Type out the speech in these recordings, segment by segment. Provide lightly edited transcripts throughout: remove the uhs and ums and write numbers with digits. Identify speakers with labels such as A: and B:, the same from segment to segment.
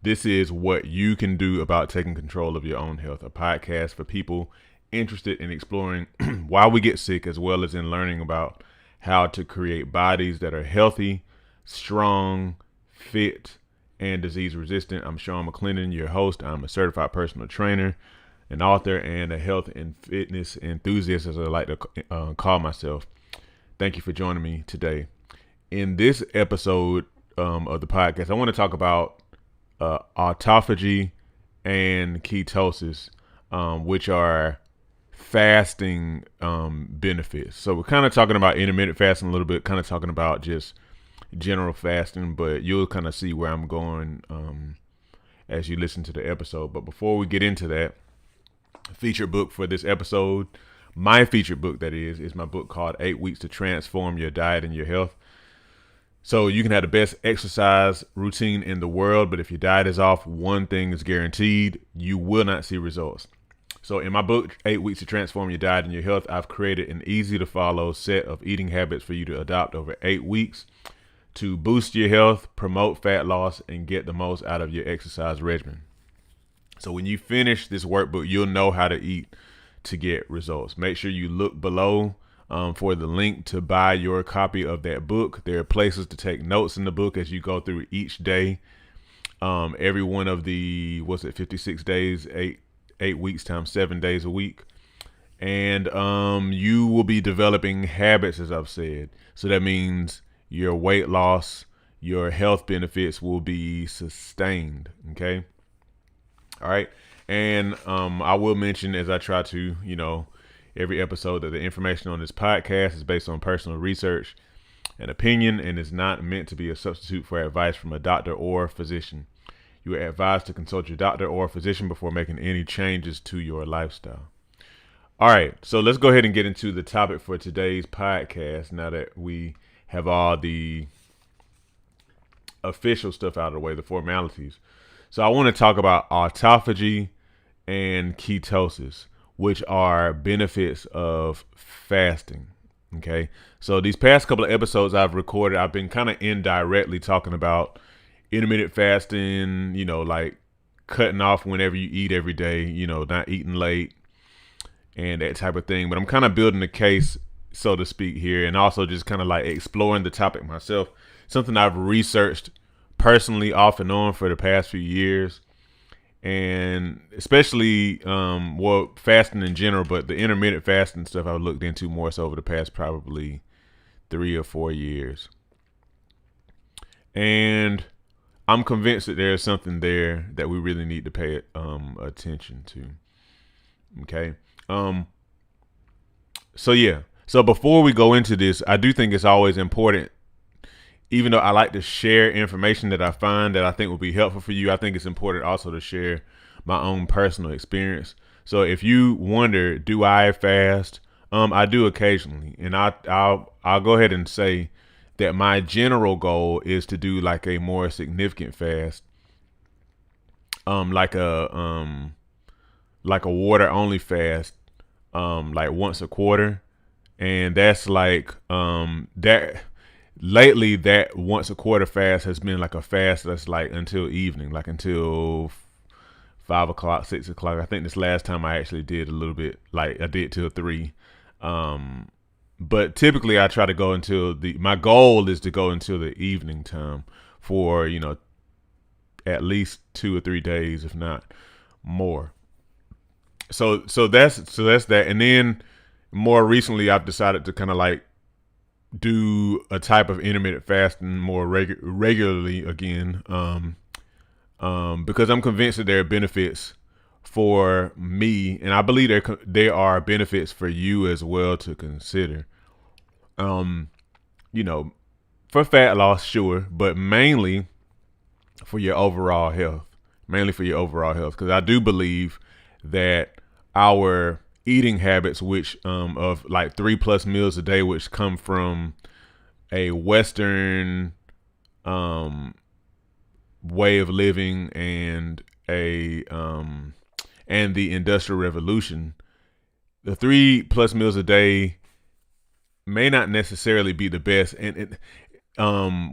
A: This is what you can do about taking control of your own health, a podcast for people interested in exploring why we get sick, as well as in learning about how to create bodies that are healthy, strong, fit, and disease resistant. I'm Sean McClendon, your host. I'm a certified personal trainer, an author, and a health and fitness enthusiast, as I like to call myself. Thank you for joining me today. In this episode of the podcast, I want to talk about autophagy and ketosis, which are fasting benefits. So we're kind of talking about intermittent fasting a little bit, kind of talking about just general fasting, but you'll kind of see where I'm going as you listen to the episode. But before we get into that, featured book for this episode, my featured book, that is my book called 8 Weeks to Transform Your Diet and Your Health. So you can have the best exercise routine in the world, but if your diet is off, one thing is guaranteed: you will not see results. So in my book, 8 Weeks to Transform Your Diet and Your Health, I've created an easy to follow set of eating habits for you to adopt over 8 weeks to boost your health, promote fat loss, and get the most out of your exercise regimen. So when you finish this workbook, you'll know how to eat to get results. Make sure you look below for the link to buy your copy of that book. There are places to take notes in the book as you go through each day. Every one of the 56 days, eight weeks times 7 days a week, and you will be developing habits, as I've said. So that means your weight loss, your health benefits will be sustained. Okay. All right. And I will mention, as I try to, every episode, that the information on this podcast is based on personal research and opinion and is not meant to be a substitute for advice from a doctor or physician. You are advised to consult your doctor or physician before making any changes to your lifestyle. All right. So let's go ahead and get into the topic for today's podcast now that we have all the official stuff out of the way, the formalities. So I want to talk about autophagy and ketosis, which are benefits of fasting. Okay. So these past couple of episodes I've recorded, I've been kind of indirectly talking about intermittent fasting, like cutting off whenever you eat every day, not eating late and that type of thing. But I'm kind of building a case, so to speak, here, and also just kind of like exploring the topic myself, something I've researched personally off and on for the past few years. And especially, fasting in general, but the intermittent fasting stuff I've looked into more so over the past probably 3 or 4 years. And I'm convinced that there's something there that we really need to pay attention to. Okay. So before we go into this, I do think it's always important, even though I like to share information that I find that I think will be helpful for you, I think it's important also to share my own personal experience. So if you wonder, do I fast? I do occasionally, and I'll go ahead and say that my general goal is to do like a more significant fast, like a water only fast, like once a quarter, and that's like that. Lately, that once a quarter fast has been like a fast that's like until evening, like until 5 o'clock, 6 o'clock. I think this last time I actually did a little bit, like I did till 3. But typically I try to go until my goal is to go until the evening time for, at least 2 or 3 days, if not more. So that's that. And then more recently, I've decided to kind of like do a type of intermittent fasting more regularly again, because I'm convinced that there are benefits for me, and I believe there are benefits for you as well to consider. For fat loss, sure, but mainly for your overall health. Because I do believe that our eating habits, which of like 3+ meals a day, which come from a Western way of living and and the Industrial Revolution, the 3+ meals a day may not necessarily be the best, and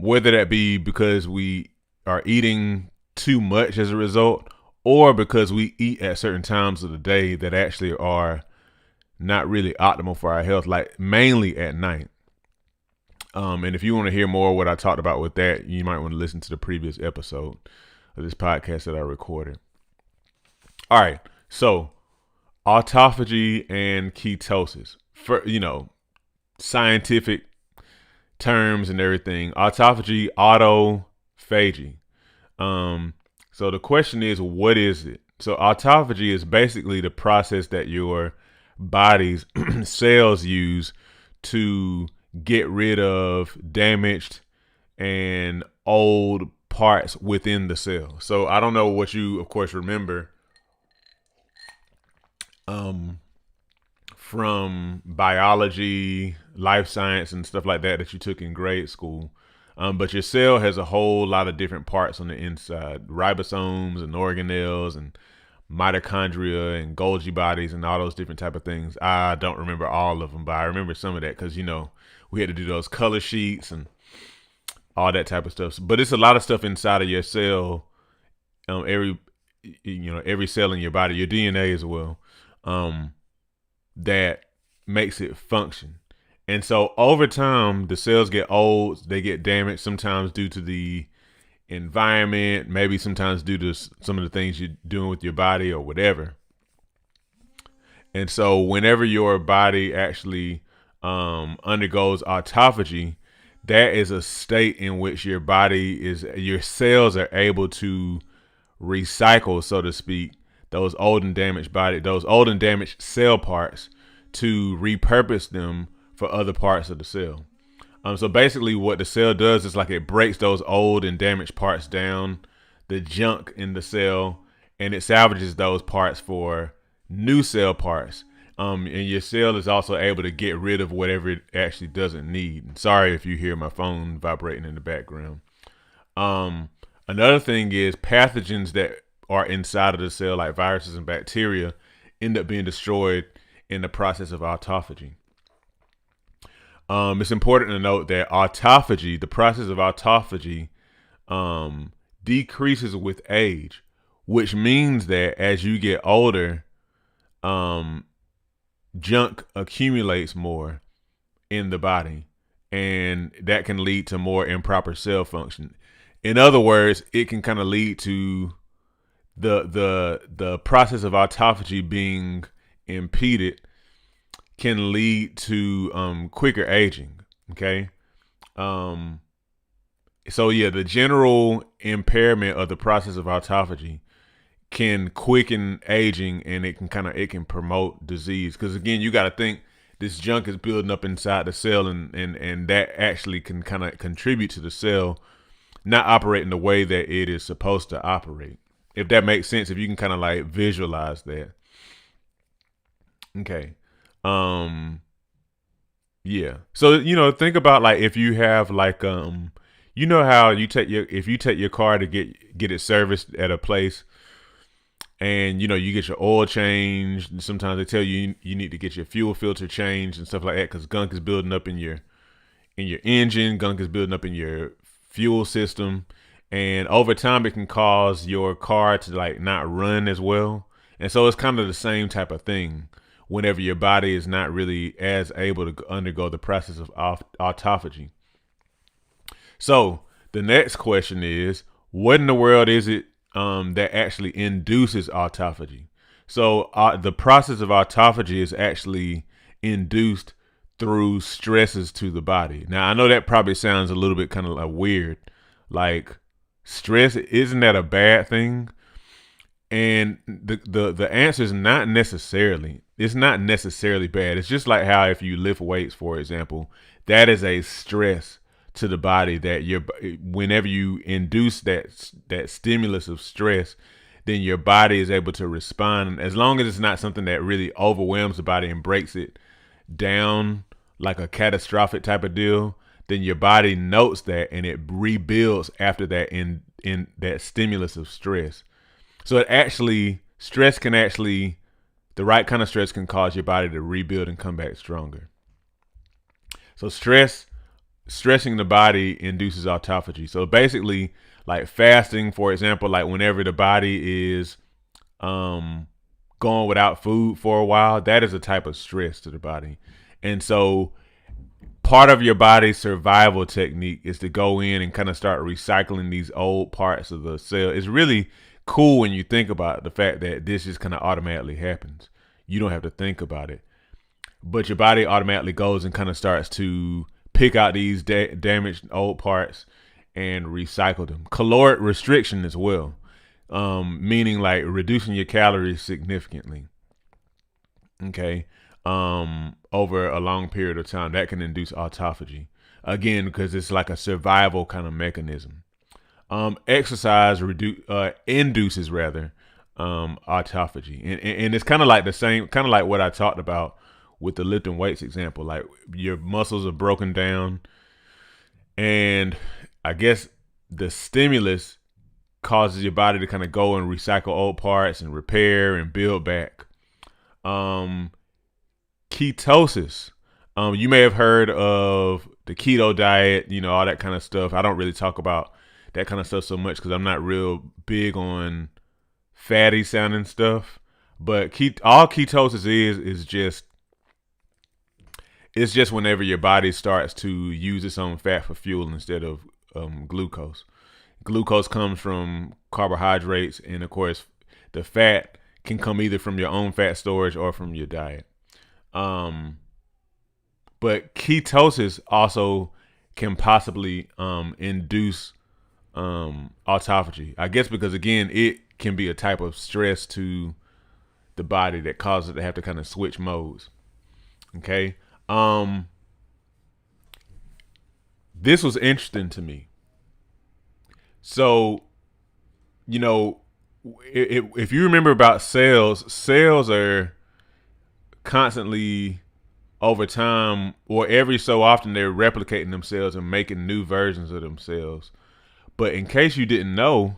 A: whether that be because we are eating too much as a result, or because we eat at certain times of the day that actually are not really optimal for our health, like mainly at night. And if you want to hear more of what I talked about with that, you might want to listen to the previous episode of this podcast that I recorded. All right, so autophagy and ketosis, for scientific terms and everything. Autophagy, autophagy. So the question is, what is it? So autophagy is basically the process that your body's cells use to get rid of damaged and old parts within the cell. So I don't know what you, of course, remember from biology, life science, and stuff like that you took in grade school. But your cell has a whole lot of different parts on the inside: ribosomes and organelles and mitochondria and Golgi bodies and all those different type of things. I don't remember all of them, but I remember some of that because we had to do those color sheets and all that type of stuff. But it's a lot of stuff inside of your cell. Every cell in your body, your DNA as well, that makes it function. And so over time, the cells get old, they get damaged, sometimes due to the environment, maybe sometimes due to some of the things you're doing with your body or whatever. And so whenever your body actually undergoes autophagy, that is a state in which your cells are able to recycle, so to speak, those old and damaged cell parts to repurpose them for other parts of the cell. So basically what the cell does is like it breaks those old and damaged parts down, the junk in the cell, and it salvages those parts for new cell parts. And your cell is also able to get rid of whatever it actually doesn't need. Sorry if you hear my phone vibrating in the background. Another thing is pathogens that are inside of the cell, like viruses and bacteria, end up being destroyed in the process of autophagy. It's important to note that autophagy, the process of autophagy, decreases with age, which means that as you get older, junk accumulates more in the body, and that can lead to more improper cell function. In other words, it can kind of lead to the process of autophagy being impeded, can lead to quicker aging. Okay. So yeah, the general impairment of the process of autophagy can quicken aging, and it can promote disease. Because again, you got to think this junk is building up inside the cell, and that actually can kind of contribute to the cell not operating the way that it is supposed to operate. If that makes sense, if you can kind of like visualize that. Okay. Yeah. So, think about like if you have like how if you take your car to get it serviced at a place, and you get your oil changed. Sometimes they tell you you need to get your fuel filter changed and stuff like that, because gunk is building up in your engine, gunk is building up in your fuel system, and over time it can cause your car to like not run as well. And so it's kind of the same type of thing whenever your body is not really as able to undergo the process of autophagy. So the next question is, what in the world is it that actually induces autophagy? So the process of autophagy is actually induced through stresses to the body. Now, I know that probably sounds a little bit kind of like weird. Like, stress, isn't that a bad thing? And the answer is not necessarily. It's not necessarily bad. It's just like how if you lift weights, for example, that is a stress to the body that whenever you induce that stimulus of stress, then your body is able to respond. As long as it's not something that really overwhelms the body and breaks it down like a catastrophic type of deal, then your body notes that and it rebuilds after that in that stimulus of stress. So the right kind of stress can cause your body to rebuild and come back stronger. So stressing the body induces autophagy. So basically, Like fasting, for example, like whenever the body is um going without food for a while, that is a type of stress to the body. And so part of your body's survival technique is to go in and kind of start recycling these old parts of the cell. It's really cool when you think about the fact that this just kind of automatically happens. You don't have to think about it, but your body automatically goes and kind of starts to pick out these damaged old parts and recycle them. Caloric restriction as well, meaning like reducing your calories significantly. Okay, over a long period of time, that can induce autophagy. Again, because it's like a survival kind of mechanism. Exercise induces rather autophagy, and it's kind of like the same, kind of like what I talked about with the lifting weights example. Like your muscles are broken down, and I guess the stimulus causes your body to kind of go and recycle old parts and repair and build back. Ketosis. You may have heard of the keto diet, all that kind of stuff. I don't really talk about that kind of stuff so much because I'm not real big on fatty sounding stuff. But all ketosis is just, it's just whenever your body starts to use its own fat for fuel instead of glucose. Glucose comes from carbohydrates, and of course, the fat can come either from your own fat storage or from your diet. But ketosis also can possibly induce autophagy. I guess because again, it can be a type of stress to the body that causes it to have to kind of switch modes. Okay. This was interesting to me. So, if you remember about cells are constantly over time, or every so often, they're replicating themselves and making new versions of themselves. But in case you didn't know,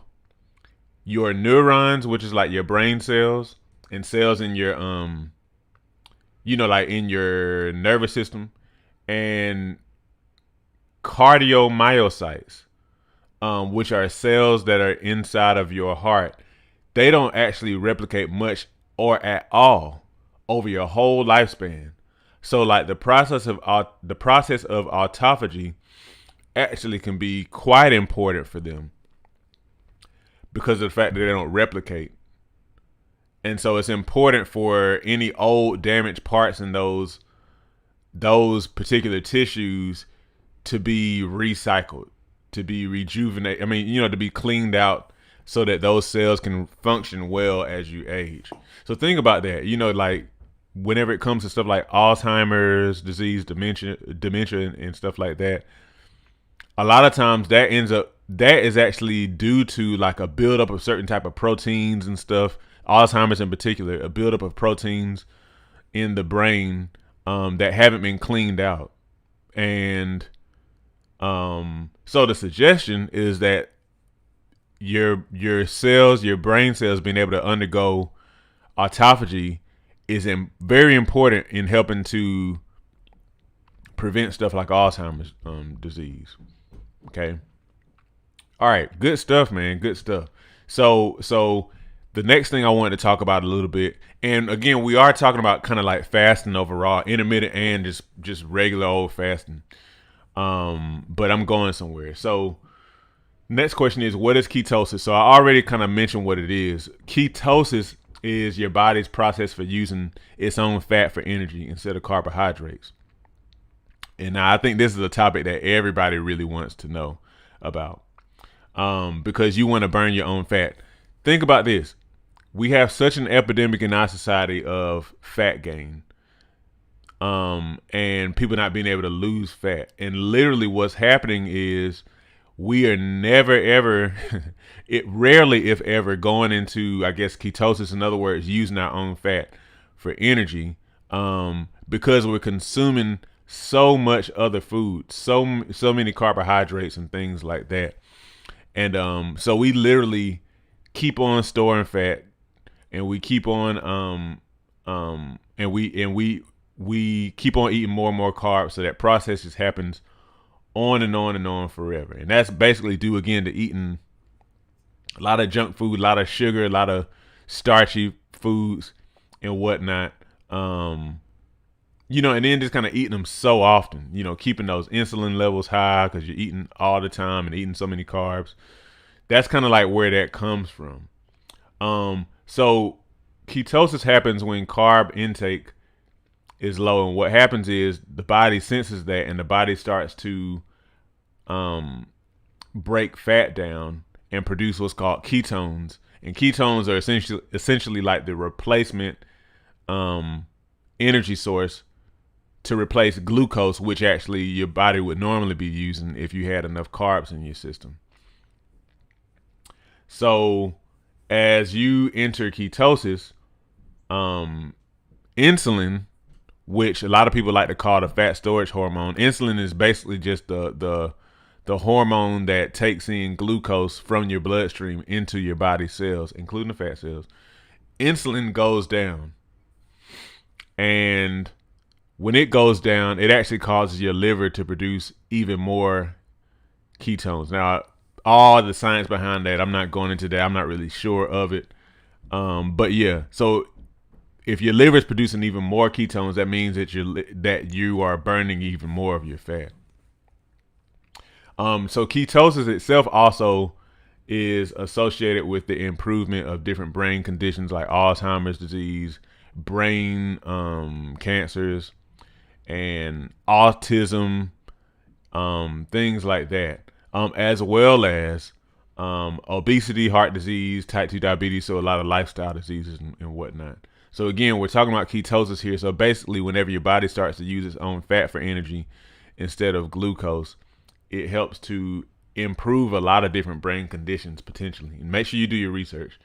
A: your neurons, which is like your brain cells, and cells in your like in your nervous system, and cardiomyocytes, which are cells that are inside of your heart, they don't actually replicate much or at all over your whole lifespan. So like the process of autophagy actually can be quite important for them because of the fact that they don't replicate. And so it's important for any old damaged parts in those particular tissues to be recycled, to be rejuvenated. I mean, to be cleaned out so that those cells can function well as you age. So think about that. Like whenever it comes to stuff like Alzheimer's disease, dementia and stuff like that, a lot of times that is actually due to like a buildup of certain type of proteins and stuff. Alzheimer's in particular, a buildup of proteins in the brain that haven't been cleaned out. And so the suggestion is that your cells, your brain cells being able to undergo autophagy is very important in helping to prevent stuff like Alzheimer's disease. Okay. All right. Good stuff, man. Good stuff. So the next thing I wanted to talk about a little bit, and again, we are talking about kind of like fasting overall, intermittent and just regular old fasting. But I'm going somewhere. So next question is, what is ketosis? So I already kind of mentioned what it is. Ketosis is your body's process for using its own fat for energy instead of carbohydrates. And now I think this is a topic that everybody really wants to know about, because you want to burn your own fat. Think about this. We have such an epidemic in our society of fat gain, and people not being able to lose fat. And literally what's happening is we are never, ever, rarely, if ever, going into, I guess, ketosis. In other words, using our own fat for energy, because we're consuming so much other food, so many carbohydrates and things like that. And so we literally keep on storing fat, and we keep on and we keep on eating more and more carbs, so that process just happens on and on and on forever. And that's basically due again to eating A lot of junk food, a lot of sugar, a lot of starchy foods and whatnot. And then just kind of eating them so often, keeping those insulin levels high because you're eating all the time and eating so many carbs. That's kind of like where that comes from. So ketosis happens when carb intake is low, and what happens is the body senses that, and the body starts to break fat down and produce what's called ketones. And ketones are essentially like the replacement energy source to replace glucose, which actually your body would normally be using if you had enough carbs in your system. So as you enter ketosis, insulin, which a lot of people like to call the fat storage hormone, insulin is basically just the hormone that takes in glucose from your bloodstream into your body cells, including the fat cells. Insulin goes down, and when it goes down, it actually causes your liver to produce even more ketones. Now, all the science behind that, I'm not going into that. I'm not really sure of it. But yeah, so if your liver is producing even more ketones, that means that you are burning even more of your fat. So ketosis itself also is associated with the improvement of different brain conditions like Alzheimer's disease, brain cancers, and autism, things like that, as well as obesity, heart disease, type 2 diabetes, so a lot of lifestyle diseases and whatnot. So again, we're talking about ketosis here. So basically, whenever your body starts to use its own fat for energy instead of glucose, it helps to improve a lot of different brain conditions potentially. And make sure you do your research.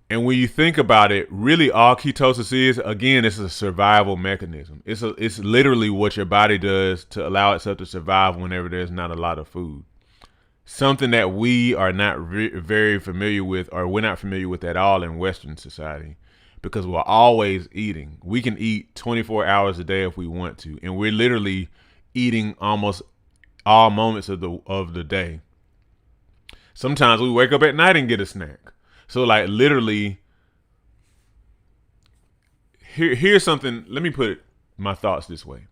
A: And when you think about it, really all ketosis is, again, it's a survival mechanism. It's literally what your body does to allow itself to survive whenever there's not a lot of food. Something that we are not very familiar with, or we're not familiar with at all in Western society, because we're always eating. We can eat 24 hours a day if we want to, and we're literally eating almost all moments of the day. Sometimes we wake up at night and get a snack. So like literally, here's something, let me put my thoughts this way.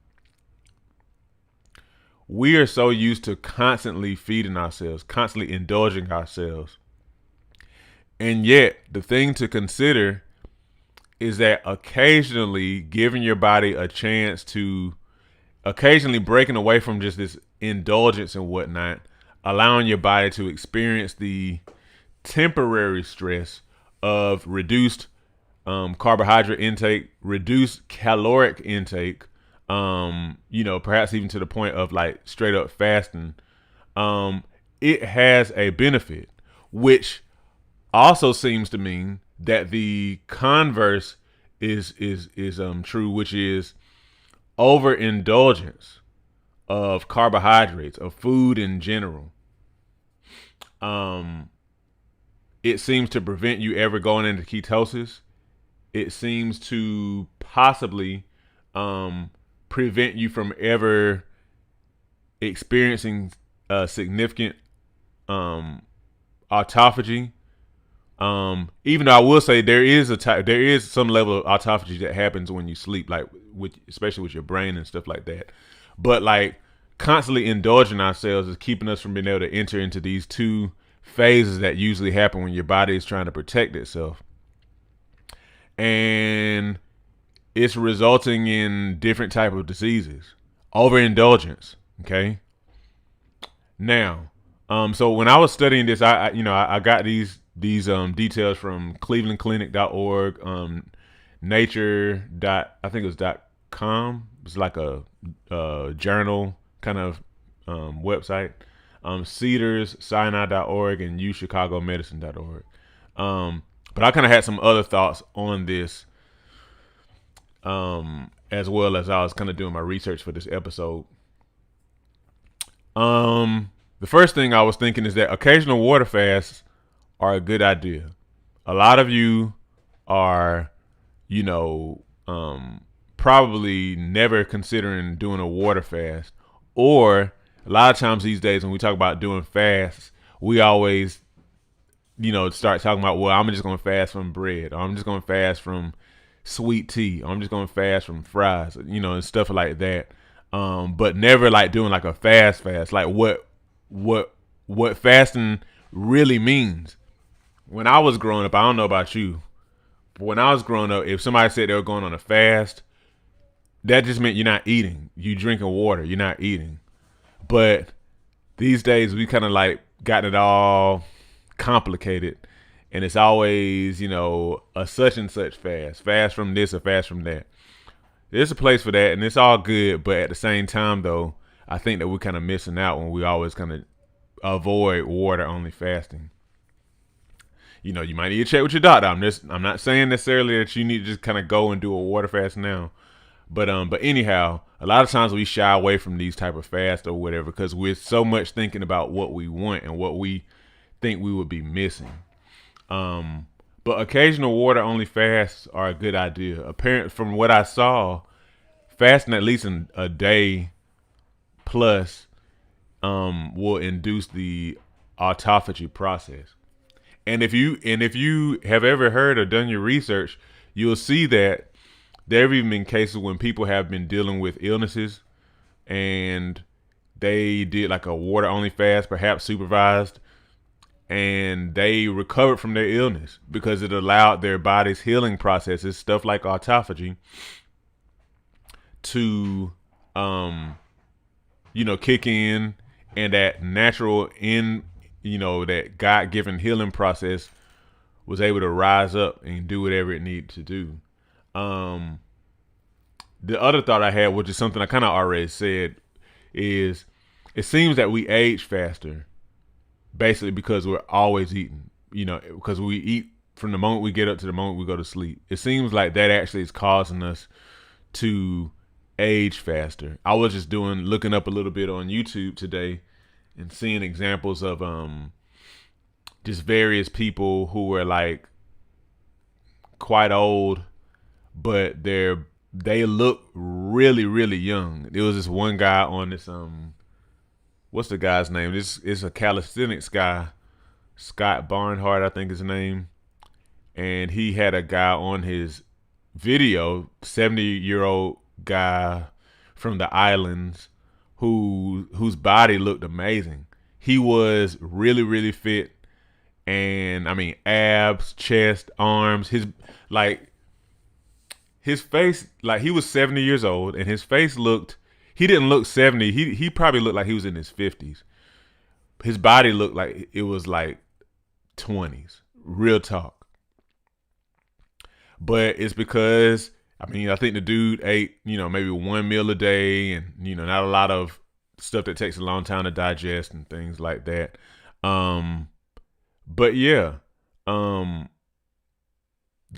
A: We are so used to constantly feeding ourselves, constantly indulging ourselves. And yet the thing to consider is that occasionally giving your body a chance to, occasionally breaking away from just this indulgence and whatnot, allowing your body to experience the temporary stress of reduced carbohydrate intake, reduced caloric intake, perhaps even to the point of like straight up fasting. It has a benefit, which also seems to mean that the converse is true, which is overindulgence of carbohydrates, of food in general. It seems to prevent you ever going into ketosis. It seems to possibly prevent you from ever experiencing significant autophagy. Even though I will say there is some level of autophagy that happens when you sleep, like especially with your brain and stuff like that. But like constantly indulging ourselves is keeping us from being able to enter into these two phases that usually happen when your body is trying to protect itself. And it's resulting in different type of diseases. Overindulgence. Okay. Now, so when I was studying this, I got these details from clevelandclinic.org, I think it was .com. It's like a journal kind of website. CedarsSinai.org and UChicagoMedicine.org. But I kind of had some other thoughts on this as well as I was kind of doing my research for this episode. The first thing I was thinking is that occasional water fasts are a good idea. A lot of you are, probably never considering doing a water fast, or a lot of times these days when we talk about doing fasts, we always, start talking about, well, I'm just going to fast from bread, or I'm just going to fast from sweet tea, or I'm just going to fast from fries, and stuff like that. But never like doing like a fast, like what fasting really means. When I was growing up, I don't know about you, but when I was growing up, if somebody said they were going on a fast, that just meant you're not eating. You drinking water, you're not eating. But these days we kind of like gotten it all complicated, and it's always a such and such fast from this or fast from that. There's a place for that, and it's all good. But at the same time, though, I think that we're kind of missing out when we always kind of avoid water only fasting. You might need to check with your doctor. I'm not saying necessarily that you need to just kind of go and do a water fast now. But anyhow, a lot of times we shy away from these type of fasts or whatever because we're so much thinking about what we want and what we think we would be missing. But occasional water only fasts are a good idea. Apparently, from what I saw, fasting at least a day plus will induce the autophagy process. And if you have ever heard or done your research, you'll see that there have even been cases when people have been dealing with illnesses and they did like a water only fast, perhaps supervised, and they recovered from their illness because it allowed their body's healing processes, stuff like autophagy, to kick in, and that natural that God-given healing process was able to rise up and do whatever it needed to do. The other thought I had, which is something I kind of already said, is it seems that we age faster basically because we're always eating, because we eat from the moment we get up to the moment we go to sleep. It seems like that actually is causing us to age faster. I was just looking up a little bit on YouTube today and seeing examples of just various people who were like quite old, but they look really, really young. There was this one guy on this what's the guy's name? This is a calisthenics guy, Scott Barnhart, I think his name. And he had a guy on his video, 70-year-old guy from the islands whose body looked amazing. He was really, really fit. And I mean, abs, chest, arms, his face, like he was 70 years old and his face he didn't look 70. He probably looked like he was in his 50s. His body looked like it was like 20s, real talk. But it's because, I think the dude ate, maybe one meal a day and, not a lot of stuff that takes a long time to digest and things like that. But yeah,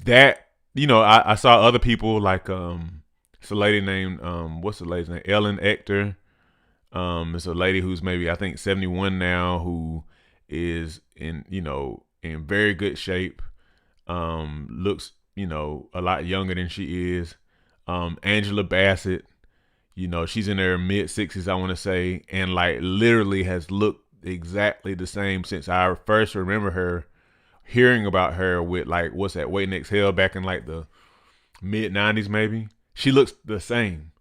A: that, I saw other people like, it's a lady named, what's the lady's name? Ellen Ecter. It's a lady who's maybe, I think 71 now, who is in very good shape. Looks, a lot younger than she is. Angela Bassett, she's in her mid 60s, I want to say, and like literally has looked exactly the same since I first remember her, hearing about her with like, what's that, Wait and Exhale, back in like the mid 90s maybe. She looks the same.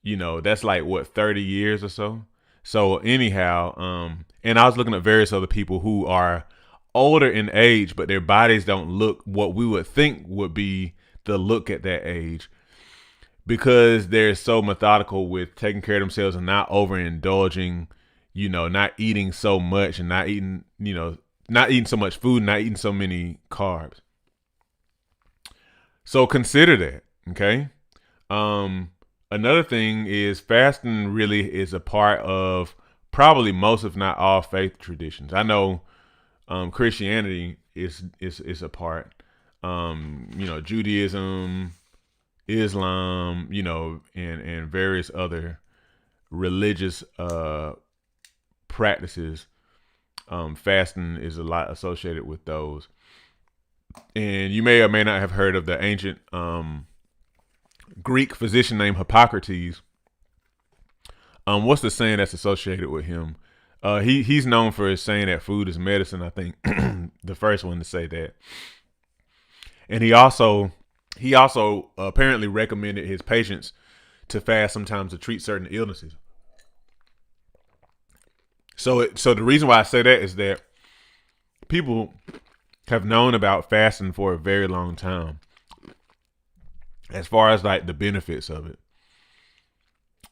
A: That's like what, 30 years or so. So anyhow, and I was looking at various other people who are older in age, but their bodies don't look what we would think would be the look at that age, because they're so methodical with taking care of themselves and not overindulging, not eating so much and not eating so much food, not eating so many carbs. So consider that, okay? Another thing is fasting really is a part of probably most, if not all, faith traditions. I know Christianity is a part. Judaism, Islam, and various other religious practices. Fasting is a lot associated with those. And you may or may not have heard of the ancient Greek physician named Hippocrates. What's the saying that's associated with him? He's known for saying that food is medicine. I think the first one to say that, and he also apparently recommended his patients to fast sometimes to treat certain illnesses. So the reason why I say that is that people have known about fasting for a very long time, as far as like the benefits of it.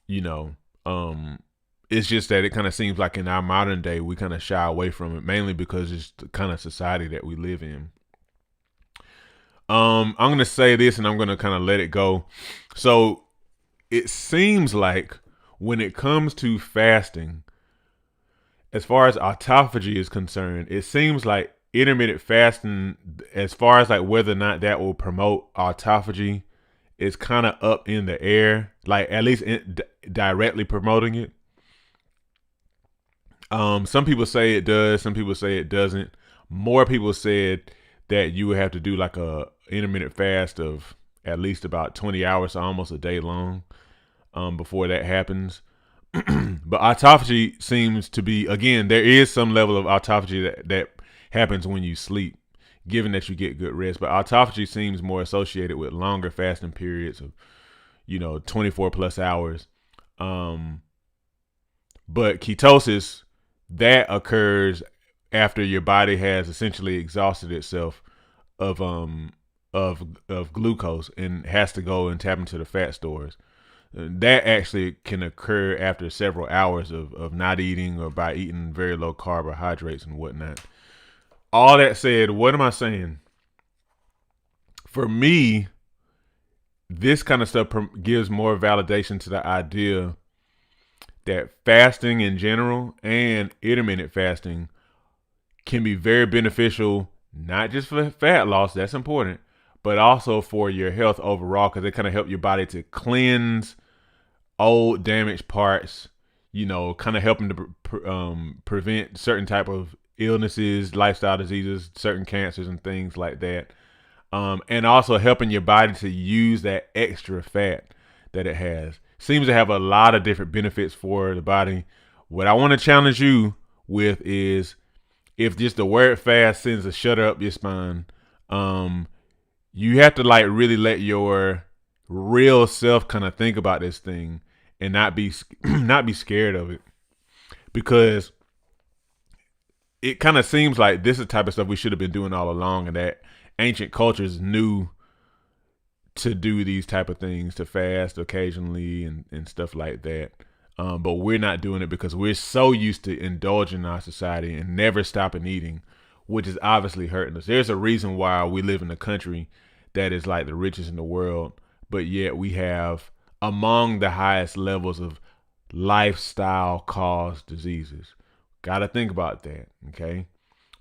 A: You know, it's just that it kind of seems like in our modern day we kind of shy away from it, mainly because it's the kind of society that we live in. I'm gonna say this and I'm gonna kind of let it go. So it seems like when it comes to fasting, as far as autophagy is concerned, it seems like intermittent fasting, as far as like whether or not that will promote autophagy, is kind of up in the air. Like at least directly promoting it. Some people say it does. Some people say it doesn't. More people said that you would have to do like a intermittent fast of at least about 20 hours, so almost a day long, before that happens. But autophagy seems to be, again, there is some level of autophagy that happens when you sleep, given that you get good rest. But autophagy seems more associated with longer fasting periods of, 24 plus hours. But ketosis, that occurs after your body has essentially exhausted itself of glucose and has to go and tap into the fat stores. That actually can occur after several hours of not eating or by eating very low carbohydrates and whatnot. All that said, what am I saying? For me, this kind of stuff gives more validation to the idea that fasting in general and intermittent fasting can be very beneficial, not just for fat loss, that's important, but also for your health overall, because it kind of help your body to cleanse old damaged parts, kind of helping to prevent certain type of illnesses, lifestyle diseases, certain cancers and things like that. And also helping your body to use that extra fat that it has. Seems to have a lot of different benefits for the body. What I want to challenge you with is, if just the word fast sends a shudder up your spine, you have to like really let your real self kind of think about this thing and not be not be scared of it, because it kind of seems like this is the type of stuff we should have been doing all along, and that ancient cultures knew to do these type of things, to fast occasionally and stuff like that. But we're not doing it because we're so used to indulging our society and never stopping eating, which is obviously hurting us. There's a reason why we live in a country that is like the richest in the world, but yet we have among the highest levels of lifestyle caused diseases. Got to think about that. Okay.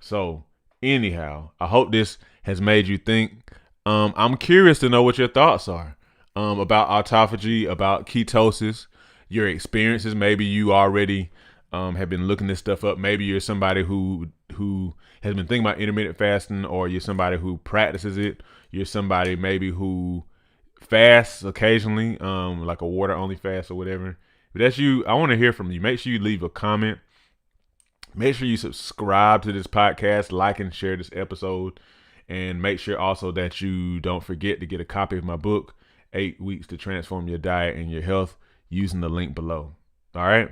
A: So anyhow, I hope this has made you think. I'm curious to know what your thoughts are about autophagy, about ketosis, your experiences. Maybe you already have been looking this stuff up. Maybe you're somebody who has been thinking about intermittent fasting, or you're somebody who practices it. You're somebody maybe who fasts occasionally, like a water only fast or whatever. If that's you, I want to hear from you. Make sure you leave a comment. Make sure you subscribe to this podcast, like and share this episode, and make sure also that you don't forget to get a copy of my book, 8 Weeks to Transform Your Diet and Your Health, using the link below. All right.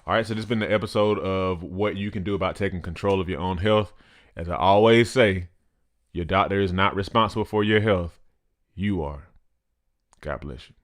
A: So this has been the episode of what you can do about taking control of your own health. As I always say, your doctor is not responsible for your health. You are. God bless you.